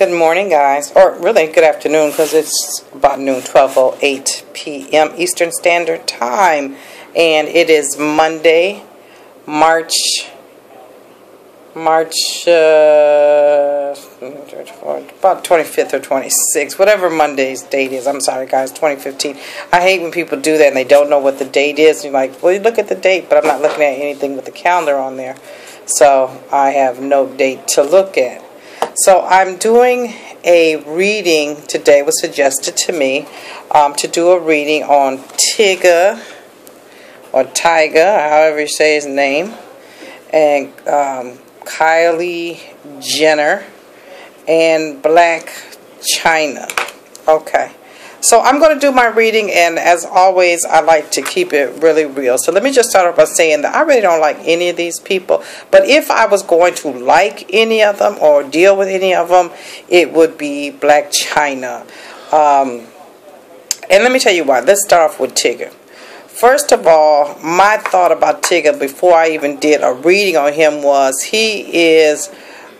Good morning, guys, or really good afternoon, because it's about noon, 12:08 p.m. Eastern Standard Time, and it is Monday, March about 25th or 26th, whatever Monday's date is. I'm sorry, guys, 2015. I hate when people do that and they don't know what the date is. You're like, well, you look at the date, but I'm not looking at anything with the calendar on there, so I have no date to look at. So I'm doing a reading today. It was suggested to me to do a reading on Tyga, or Tyga, however you say his name, and Kylie Jenner, and Blac Chyna. Okay. So I'm going to do my reading, and as always, I like to keep it really real. So let me just start off by saying that I really don't like any of these people. But if I was going to like any of them or deal with any of them, it would be Blac Chyna. And let me tell you why. Let's start off with Tyga. First of all, my thought about Tyga before I even did a reading on him was he is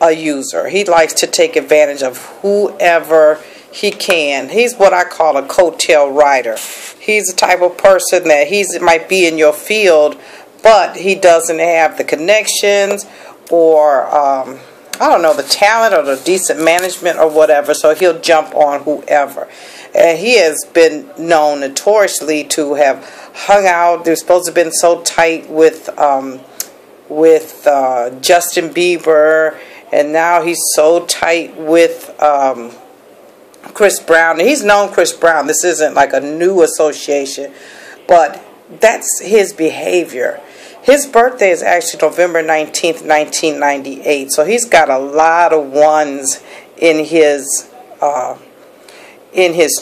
a user. He likes to take advantage of whoever he can. He's what I call a coattail rider. He's the type of person that might be in your field, but he doesn't have the connections or I don't know, the talent or the decent management or whatever, so he'll jump on whoever. And he has been known notoriously to have hung out. They're supposed to have been so tight with Justin Bieber, and now he's so tight with Chris Brown. He's known Chris Brown. This isn't like a new association, but that's his behavior. His birthday is actually November 19th, 1998. So he's got a lot of ones in his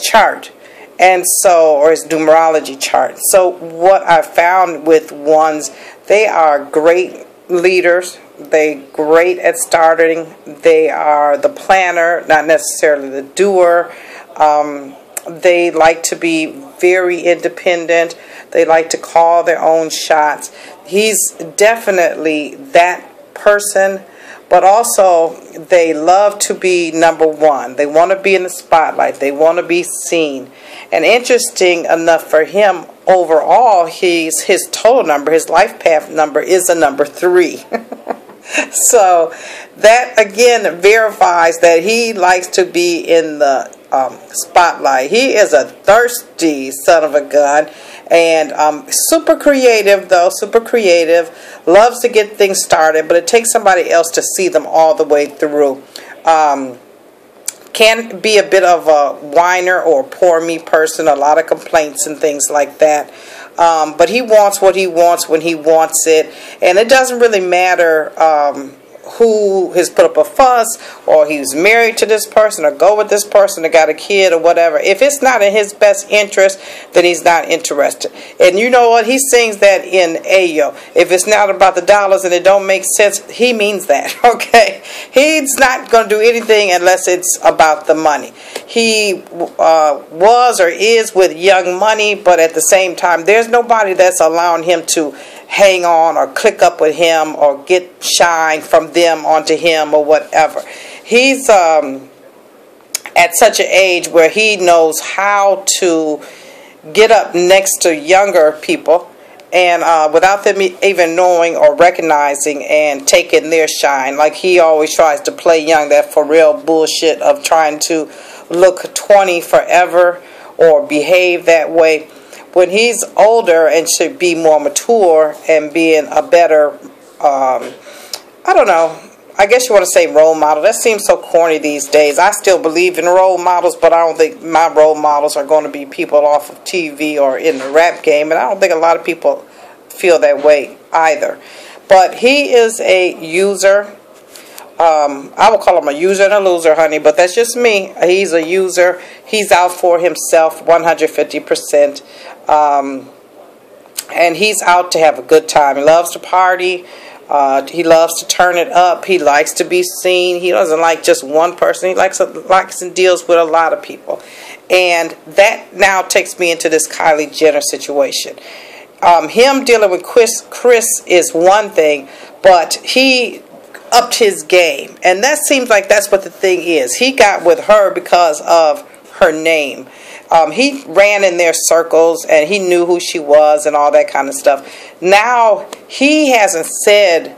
chart, and so, or his numerology chart. So what I found with ones, they are great leaders. They're great at starting. They are the planner, not necessarily the doer. They like to be very independent. They like to call their own shots. He's definitely that person, but also they love to be number one. They want to be in the spotlight. They want to be seen. And interesting enough for him, overall, his total number, his life path number, is a number 3. So that again verifies that he likes to be in the spotlight. He is a thirsty son of a gun, and super creative though, super creative, loves to get things started, but it takes somebody else to see them all the way through. Can be a bit of a whiner or poor me person, a lot of complaints and things like that. But he wants what he wants when he wants it, and it doesn't really matter who has put up a fuss, or he's married to this person, or go with this person, or got a kid, or whatever. If it's not in his best interest, then he's not interested. And you know what? He sings that in Ayo. If it's not about the dollars and it don't make sense, he means that, okay? He's not going to do anything unless it's about the money. He was or is with Young Money, but at the same time, there's nobody that's allowing him to hang on or click up with him or get shine from them onto him or whatever. He's at such an age where he knows how to get up next to younger people, and without them even knowing or recognizing, and taking their shine. Like he always tries to play young, that for real bullshit of trying to look 20 forever or behave that way. When he's older and should be more mature and being a better, I don't know, I guess you want to say role model. That seems so corny these days. I still believe in role models, but I don't think my role models are going to be people off of TV or in the rap game, and I don't think a lot of people feel that way either. But he is a user. I will call him a user and a loser, honey, but that's just me. He's a user. He's out for himself 150%. And he's out to have a good time. He loves to party. He loves to turn it up. He likes to be seen. He doesn't like just one person. He likes and deals with a lot of people. And that now takes me into this Kylie Jenner situation. Him dealing with Chris is one thing, but he upped his game. And that seems like that's what the thing is. He got with her because of her name. He ran in their circles and he knew who she was and all that kind of stuff. Now he hasn't said,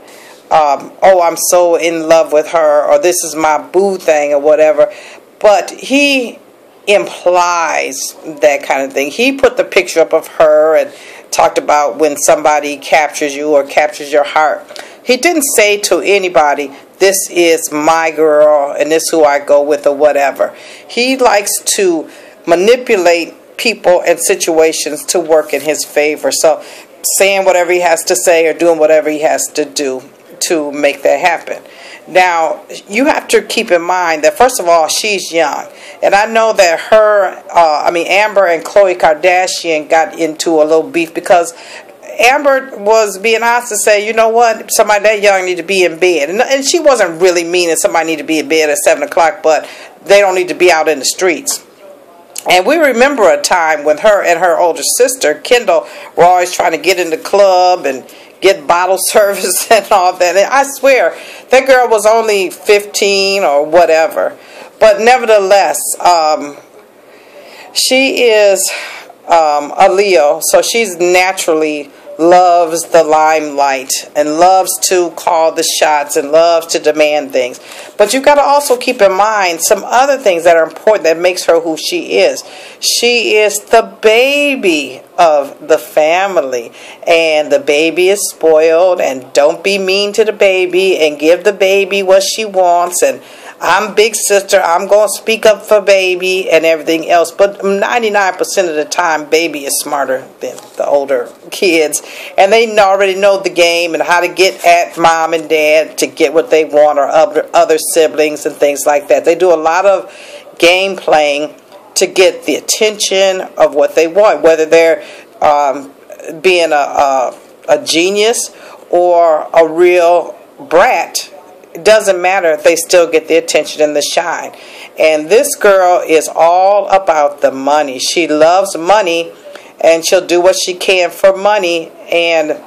oh, I'm so in love with her, or this is my boo thing, or whatever. But he implies that kind of thing. He put the picture up of her and talked about when somebody captures you or captures your heart. He didn't say to anybody, this is my girl and this is who I go with or whatever. He likes to manipulate people and situations to work in his favor. So saying whatever he has to say or doing whatever he has to do to make that happen. Now, you have to keep in mind that, first of all, she's young. And I know that Amber and Khloe Kardashian got into a little beef because Amber was being honest to say, you know what, somebody that young need to be in bed. And she wasn't really meaning somebody need to be in bed at 7 o'clock, but they don't need to be out in the streets. And we remember a time when her and her older sister, Kendall, were always trying to get in the club and get bottle service and all that. And I swear, that girl was only 15 or whatever. But nevertheless, she is a Leo, so she's naturally loves the limelight and loves to call the shots and loves to demand things. But you've got to also keep in mind some other things that are important that makes her who she is. She is the baby of the family, and the baby is spoiled, and don't be mean to the baby and give the baby what she wants, and I'm big sister, I'm going to speak up for baby and everything else. But 99% of the time, baby is smarter than the older kids. And they already know the game and how to get at mom and dad to get what they want, or other siblings and things like that. They do a lot of game playing to get the attention of what they want, whether they're being a genius or a real brat. It doesn't matter, they still get the attention and the shine. And this girl is all about the money. She loves money, and she'll do what she can for money. And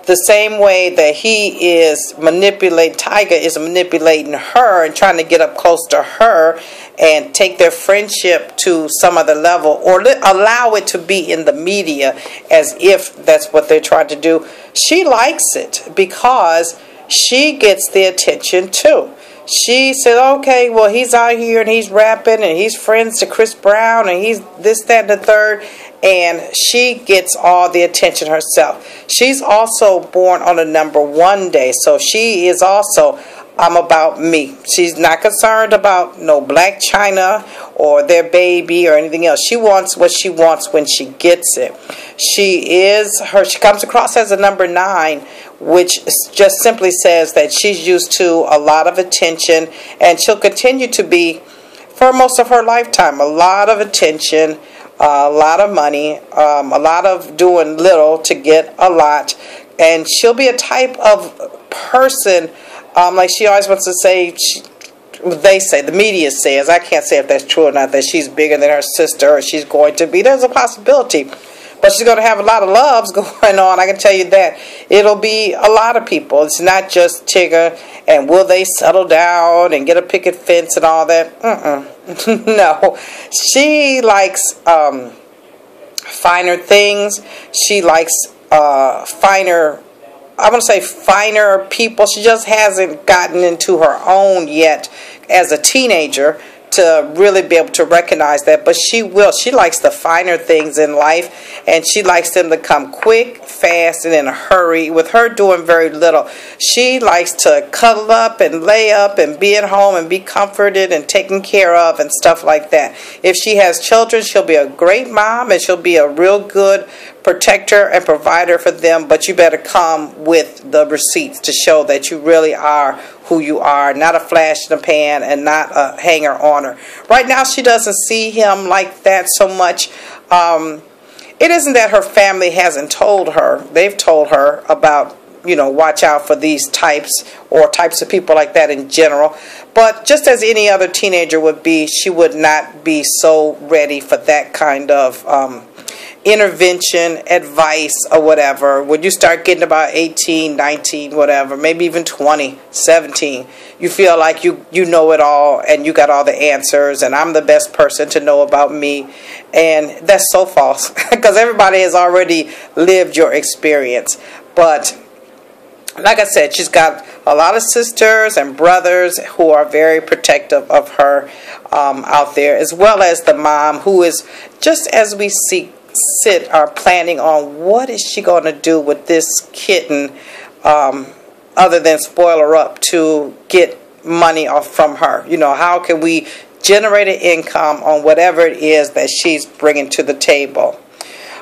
the same way that Tyga is manipulating her and trying to get up close to her and take their friendship to some other level, or allow it to be in the media as if that's what they're trying to do. She likes it because she gets the attention too. She said, okay, well, he's out here and he's rapping and he's friends to Chris Brown and he's this, that, and the third. And she gets all the attention herself. She's also born on a #1 day. So she is also, I'm about me. She's not concerned about no Blac Chyna or their baby or anything else. She wants what she wants when she gets it. She comes across as a #9, which just simply says that she's used to a lot of attention, and she'll continue to be for most of her lifetime. A lot of attention, a lot of money, a lot of doing little to get a lot. And she'll be a type of person, like she always wants to say, the media says, I can't say if that's true or not, that she's bigger than her sister, or she's going to be. There's a possibility. But she's going to have a lot of loves going on, I can tell you that. It'll be a lot of people. It's not just Tyga, and will they settle down and get a picket fence and all that? No. She likes finer things. She likes finer people. She just hasn't gotten into her own yet as a teenager to really be able to recognize that, but she will. She likes the finer things in life, and she likes them to come quick, fast, and in a hurry. With her doing very little, she likes to cuddle up and lay up and be at home and be comforted and taken care of and stuff like that. If she has children, she'll be a great mom, and she'll be a real good protector and provider for them, but you better come with the receipts to show that you really are who you are, not a flash in the pan and not a hanger on her. Right now, she doesn't see him like that so much. It isn't that her family hasn't told her. They've told her about, watch out for these types, or types of people like that in general. But just as any other teenager would be, she would not be so ready for that kind of intervention, advice, or whatever. When you start getting about 18, 19, whatever, maybe even 20, 17, you feel like you know it all and you got all the answers and I'm the best person to know about me. And that's so false because everybody has already lived your experience. But like I said, she's got a lot of sisters and brothers who are very protective of her out there, as well as the mom who is, just as we are planning on what is she going to do with this kitten, other than spoil her up to get money off from her. You know, how can we generate an income on whatever it is that she's bringing to the table.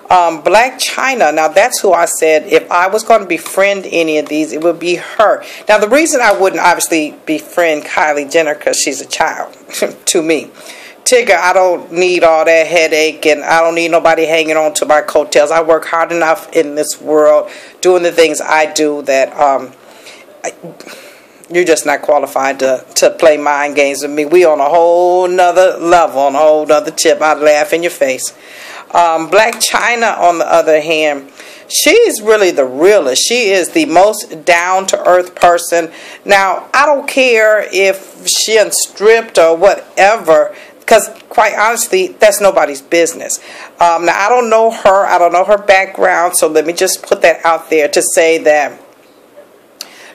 Blac Chyna, now that's who I said if I was going to befriend any of these, it would be her. Now the reason I wouldn't obviously befriend Kylie Jenner, because she's a child to me. Tyga, I don't need all that headache, and I don't need nobody hanging on to my coattails. I work hard enough in this world doing the things I do that you're just not qualified to play mind games with me. We on a whole nother level, on a whole nother tip. I'd laugh in your face. Blac Chyna, on the other hand, she's really the realest. She is the most down-to-earth person. Now, I don't care if she unstripped or whatever, because quite honestly, that's nobody's business. Now, I don't know her. I don't know her background, so let me just put that out there to say that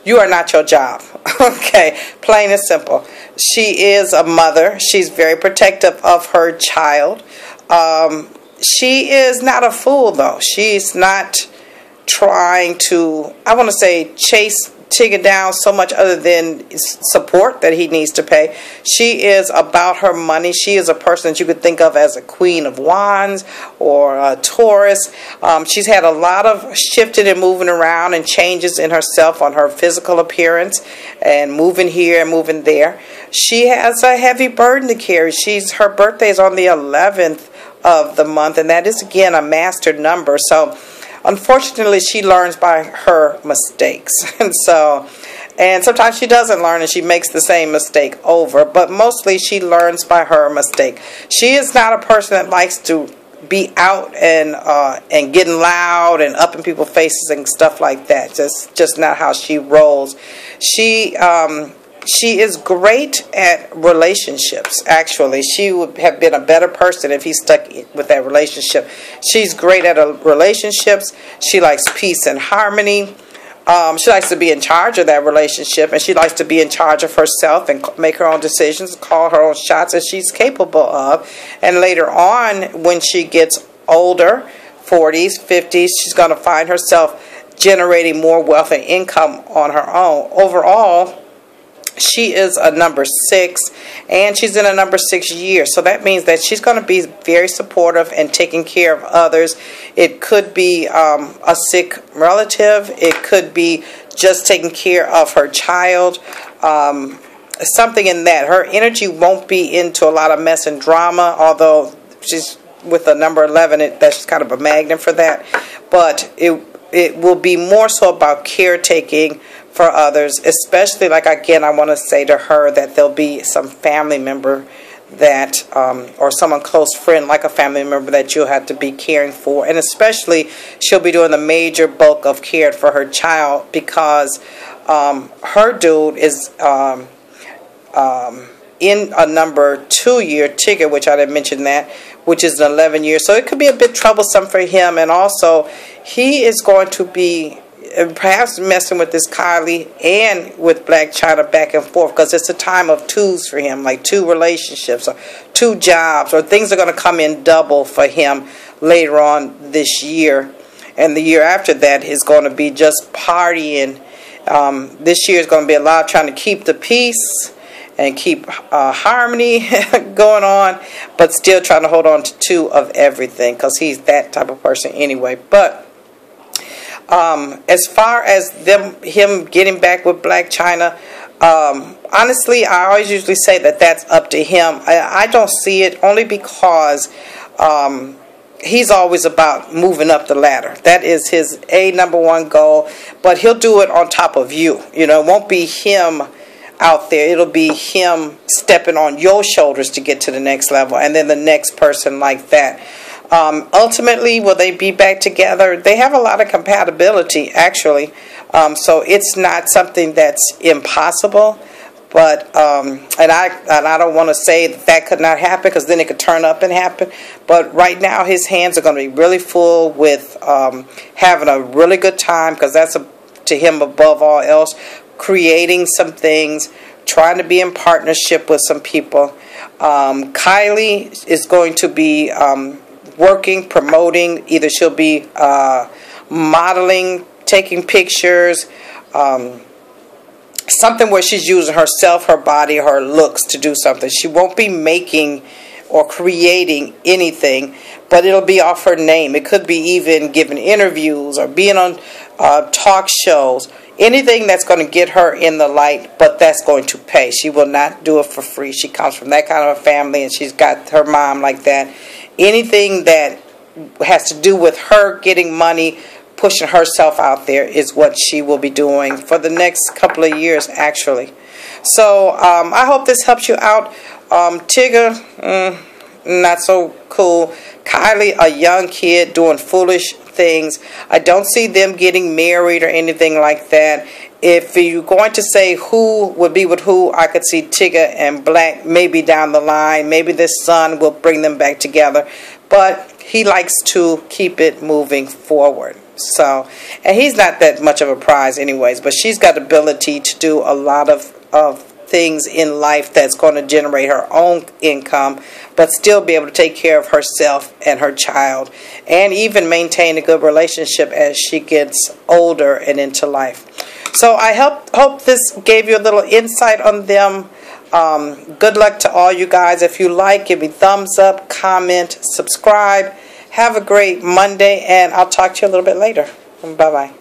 you are not your job. Okay, plain and simple. She is a mother. She's very protective of her child. She is not a fool, though. She's not trying to, I want to say, chase Tyga down so much, other than support that he needs to pay. She is about her money. She is a person that you could think of as a queen of wands or a Taurus. She's had a lot of shifting and moving around and changes in herself on her physical appearance and moving here and moving there. She has a heavy burden to carry. Her birthday is on the 11th of the month, and that is again a master number. So unfortunately, she learns by her mistakes. and sometimes she doesn't learn and she makes the same mistake over, but mostly she learns by her mistake. She is not a person that likes to be out and getting loud and up in people's faces and stuff like that. Just not how she rolls. She is great at relationships, actually. She would have been a better person if he stuck with that relationship. She's great at relationships. She likes peace and harmony. She likes to be in charge of that relationship, and she likes to be in charge of herself and make her own decisions, call her own shots, as she's capable of. And later on, when she gets older, 40s, 50s, she's going to find herself generating more wealth and income on her own. Overall, she is a number 6, and she's in a number 6 year. So that means that she's going to be very supportive and taking care of others. It could be a sick relative. It could be just taking care of her child. Something in that. Her energy won't be into a lot of mess and drama, although she's with a number 11. That's kind of a magnet for that. But it will be more so about caretaking for others, especially, like, again, I want to say to her that there'll be some family member that, or someone close friend, like a family member, that you'll have to be caring for. And especially, she'll be doing the major bulk of care for her child, because her dude is in a number 2 year, Tyga, which I didn't mention that, which is an 11 year. So it could be a bit troublesome for him. And also, he is going to be perhaps messing with this Kylie and with Blac Chyna back and forth, because it's a time of twos for him, like 2 relationships or 2 jobs, or things are going to come in double for him later on this year. And the year after that is going to be just partying. This year is going to be a lot of trying to keep the peace and keep harmony going on, but still trying to hold on to 2 of everything, because he's that type of person anyway. But as far as him getting back with Blac Chyna, honestly, I always usually say that that's up to him. I don't see it, only because he's always about moving up the ladder. That is his number 1 goal, but he'll do it on top of you. You know, it won't be him out there. It'll be him stepping on your shoulders to get to the next level, and then the next person like that. Ultimately, will they be back together? They have a lot of compatibility, actually. So it's not something that's impossible. But and I don't want to say that could not happen, because then it could turn up and happen. But right now his hands are going to be really full with having a really good time, because that's to him above all else, creating some things, trying to be in partnership with some people. Kylie is going to be working, promoting. Either she'll be modeling, taking pictures, something where she's using herself, her body, her looks to do something. She won't be making or creating anything, but it'll be off her name. It could be even giving interviews or being on talk shows. Anything that's going to get her in the light, but that's going to pay. She will not do it for free. She comes from that kind of a family, and she's got her mom like that. Anything that has to do with her getting money, pushing herself out there, is what she will be doing for the next couple of years, actually. So I hope this helps you out. Tyga, not so cool. Kylie, a young kid doing foolish things. I don't see them getting married or anything like that. If you're going to say who would be with who, I could see Tyga and Blac maybe down the line. Maybe this son will bring them back together. But he likes to keep it moving forward. So, and he's not that much of a prize anyways, but she's got the ability to do a lot of things in life that's going to generate her own income, but still be able to take care of herself and her child, and even maintain a good relationship as she gets older and into life. So I hope this gave you a little insight on them. Good luck to all you guys. If you like, give me thumbs up, comment, subscribe. Have a great Monday, and I'll talk to you a little bit later. Bye-bye.